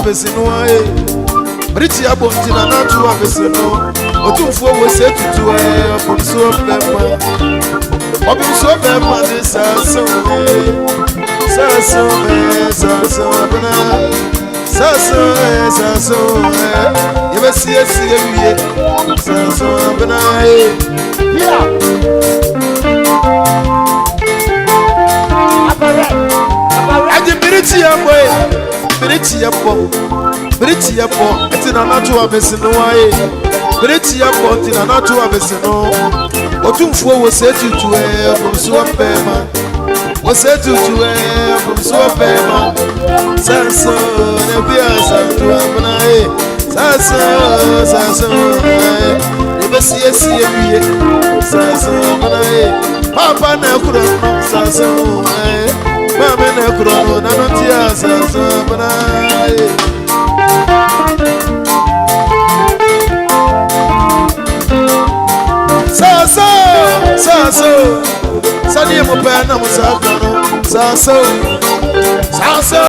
abesino e Briti abonti na natu abesino Otumfo wo se tutu e Obumso bema Obumso bema de saso Saso abena Saso Yebesi wiye Saso abena Adi Briti aboy Briti yabo etina natu abesino wae Briti yabo etina natu abesino Otumfo wo se tutu e Obumso bema Você tutu é from sua pema Sanso ne bia santo abna e Sanso e besi esi ewie Sanso abna e Papa na kuro Sanso e Mama na kuro na no tia Sanso abna e Sanso Sani mo pe na mo sa kono Saso